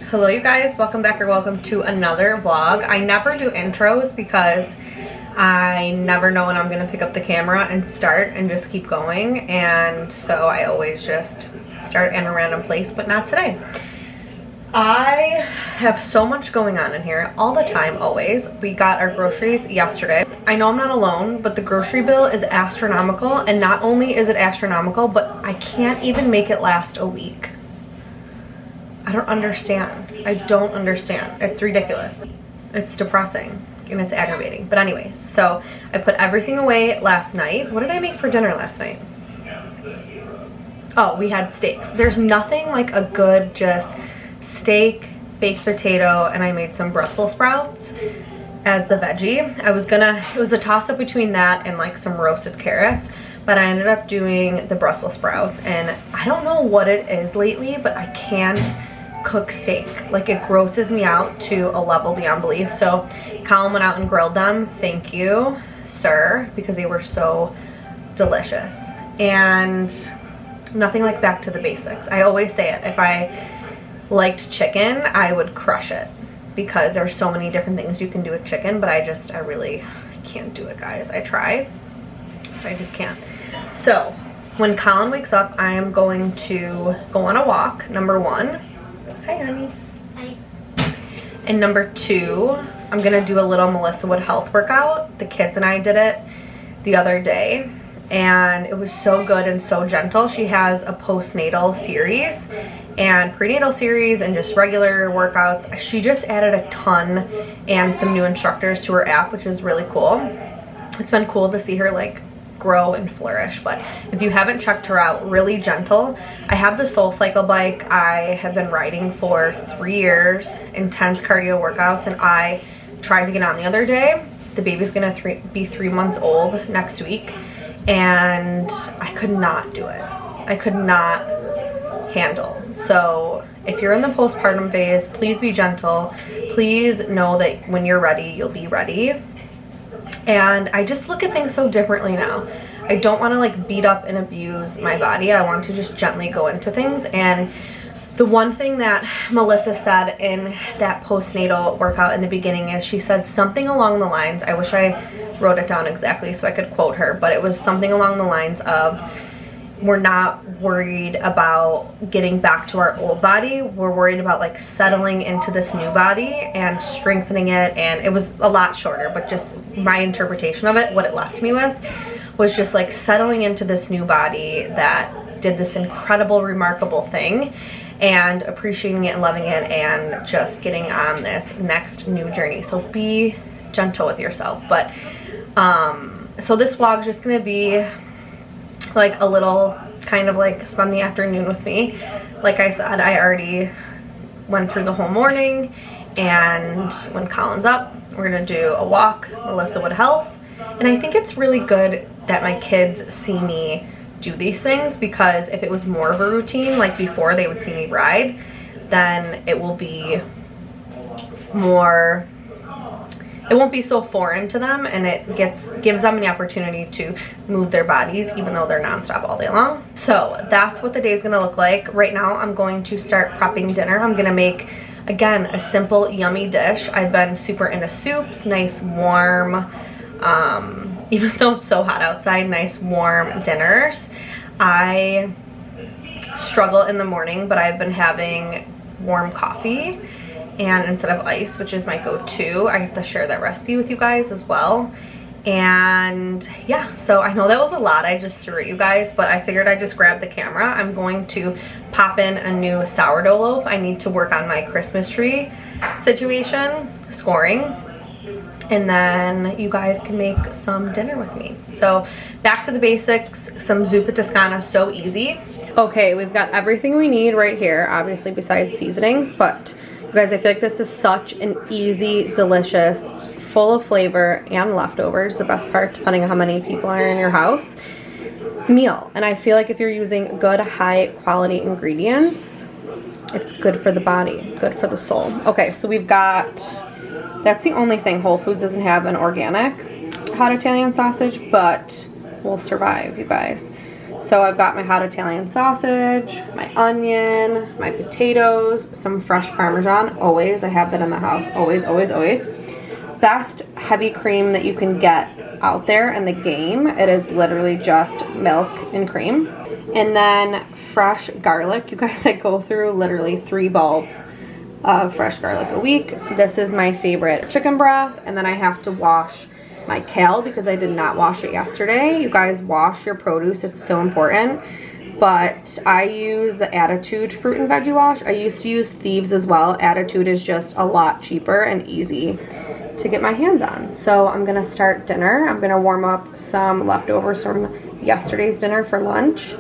Hello you guys, welcome back or welcome to another vlog. I never do intros because I never know when I'm gonna pick up the camera and start and just keep going, and so I always just start in a random place, but not today. I have so much going on in here all the time, always. We got our groceries yesterday. I know I'm not alone, but the grocery bill is astronomical, and not only is it astronomical, but I can't even make it last a week. I don't understand. I don't understand. It's ridiculous. It's depressing and it's aggravating. But anyways, so I put everything away last night. What did I make for dinner last night? Oh, we had steaks. There's nothing like a good just steak, baked potato, and I made some Brussels sprouts as the veggie. It was a toss up between that and like some roasted carrots, but I ended up doing the Brussels sprouts, and I don't know what it is lately, but I can't cook steak. Like, it grosses me out to a level beyond belief. So Colin went out and grilled them. Thank you, sir, because they were so delicious. And nothing like back to the basics. I always say it. If I liked chicken, I would crush it because there's so many different things you can do with chicken, but I really can't do it, guys. I try, but I just can't. So when Colin wakes up, I am going to go on a walk, number one. Hi, honey. Hi. And number two, I'm gonna do a little Melissa Wood health workout. The kids and I did it the other day, and it was so good and so gentle. She has a postnatal series and prenatal series and just regular workouts. She just added a ton and some new instructors to her app, which is really cool. It's been cool to see her like grow and flourish. But if you haven't checked her out, really gentle. I have the Soul Cycle bike. I have been riding for 3 years, intense cardio workouts, and I tried to get on the other day. The baby's gonna be 3 months old next week, and I could not do it. I could not handle. So if you're in the postpartum phase, please be gentle. Please know that when you're ready, you'll be ready. And I just look at things so differently now. I don't want to like beat up and abuse my body. I want to just gently go into things. And the one thing that Melissa said in that postnatal workout in the beginning is she said something along the lines, I wish I wrote it down exactly so I could quote her, but it was something along the lines of, we're not worried about getting back to our old body. We're worried about like settling into this new body and strengthening it. And it was a lot shorter, but just my interpretation of it, what it left me with was just like settling into this new body that did this incredible, remarkable thing, and appreciating it and loving it and just getting on this next new journey. So be gentle with yourself. But so this vlog's just gonna be like a little kind of like spend the afternoon with me. Like I said, I already went through the whole morning, and when Colin's up, we're gonna do a walk, Melissa Wood Health. And I think it's really good that my kids see me do these things, because if it was more of a routine, like before they would see me ride, then it will be more, it won't be so foreign to them, and it gives them the opportunity to move their bodies even though they're nonstop all day long. So that's what the day is gonna look like. Right now I'm going to start prepping dinner. I'm gonna make, again, a simple yummy dish. I've been super into soups, nice warm, even though it's so hot outside, nice warm dinners. I struggle in the morning, but I've been having warm coffee and instead of ice, which is my go-to. I have to share that recipe with you guys as well. And yeah, so I know that was a lot I just threw at you guys, but I figured I'd just grab the camera. I'm going to pop in a new sourdough loaf. I need to work on my Christmas tree situation, scoring, and then you guys can make some dinner with me. So back to the basics, some zuppa toscana, so easy. Okay, we've got everything we need right here, obviously besides seasonings, but you guys, I feel like this is such an easy, delicious, full of flavor and leftovers, the best part, depending on how many people are in your house, meal. And I feel like if you're using good, high quality ingredients, it's good for the body, good for the soul. Okay, so we've got, that's the only thing. Whole Foods doesn't have an organic hot Italian sausage, but we'll survive, you guys. So I've got my hot Italian sausage, my onion, my potatoes, some fresh Parmesan. Always, I have that in the house. Always, always, always. Best heavy cream that you can get out there in the game. It is literally just milk and cream. And then fresh garlic. You guys, I go through literally 3 bulbs of fresh garlic a week. This is my favorite chicken broth. And then I have to wash my kale because I did not wash it yesterday. You guys, wash your produce. It's so important. But I use the Attitude fruit and veggie wash. I used to use Thieves as well. Attitude is just a lot cheaper and easy to get my hands on. So I'm gonna start dinner. I'm gonna warm up some leftovers from yesterday's dinner for lunch,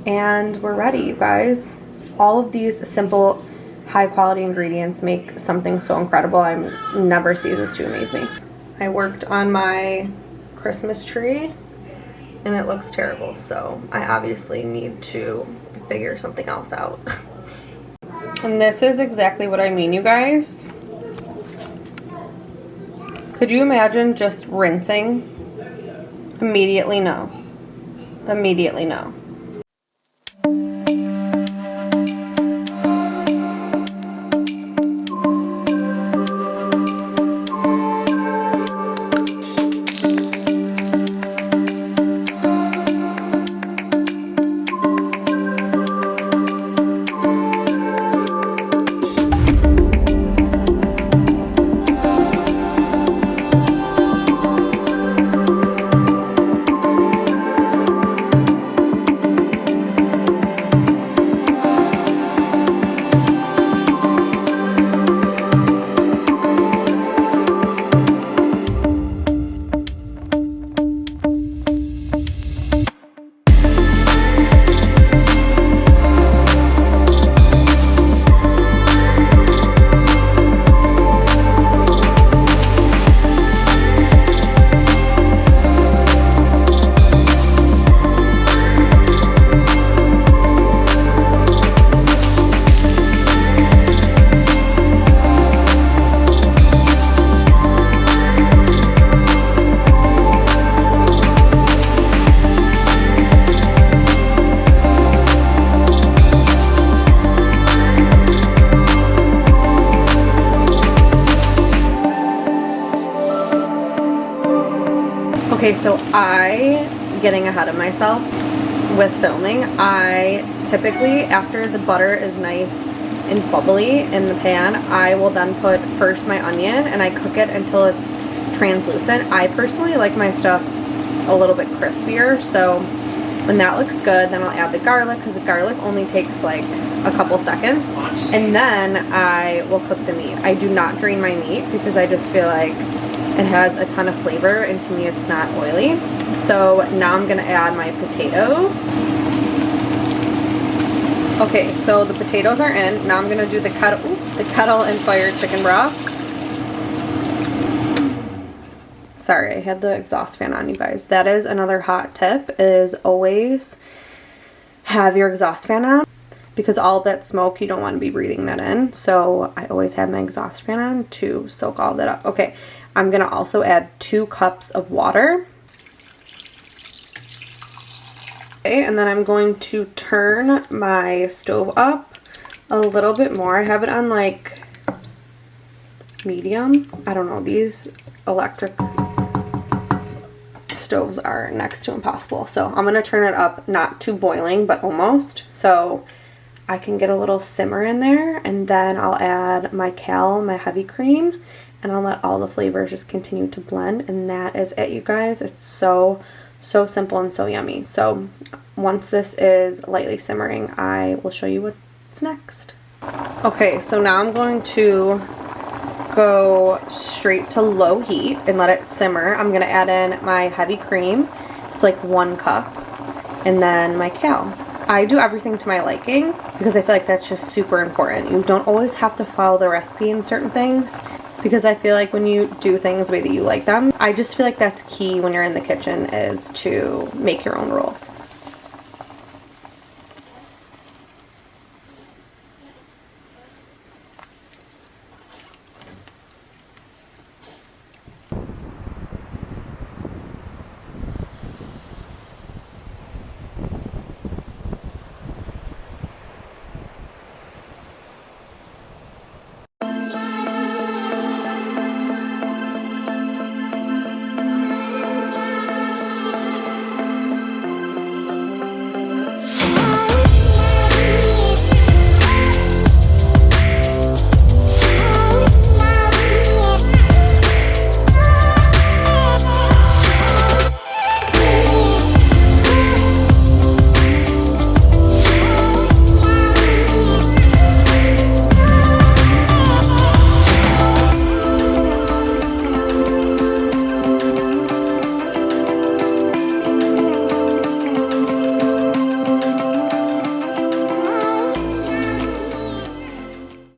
and we're ready, you guys. All of these simple, high quality ingredients make something so incredible. I never ceases to amaze me. I worked on my Christmas tree and it looks terrible, so I obviously need to figure something else out. And this is exactly what I mean, you guys. Could you imagine just rinsing? Immediately no. Immediately no. Okay, so getting ahead of myself with filming, I typically, after the butter is nice and bubbly in the pan, I will then put first my onion and I cook it until it's translucent. I personally like my stuff a little bit crispier, so when that looks good, then I'll add the garlic, because the garlic only takes like a couple seconds, and then I will cook the meat. I do not drain my meat because I just feel like it has a ton of flavor, and to me it's not oily. So now I'm gonna add my potatoes. Okay, so the potatoes are in. Now I'm gonna do the kettle and fire chicken broth. Sorry, I had the exhaust fan on, you guys. That is another hot tip, is always have your exhaust fan on, because all of that smoke, you don't want to be breathing that in. So I always have my exhaust fan on to soak all that up. Okay, I'm gonna also add 2 cups of water. Okay, and then I'm going to turn my stove up a little bit more. I have it on like medium. I don't know, these electric stoves are next to impossible. So I'm gonna turn it up, not to boiling, but almost, so I can get a little simmer in there, and then I'll add my kale, my heavy cream, and I'll let all the flavors just continue to blend, and that is it, you guys. It's so simple and so yummy. So once this is lightly simmering, I will show you what's next. Okay, so now I'm going to go straight to low heat and let it simmer. I'm gonna add in my heavy cream. It's like 1 cup, and then my kale. I do everything to my liking because I feel like that's just super important. You don't always have to follow the recipe in certain things, because I feel like when you do things the way that you like them, I just feel like that's key when you're in the kitchen, is to make your own rules.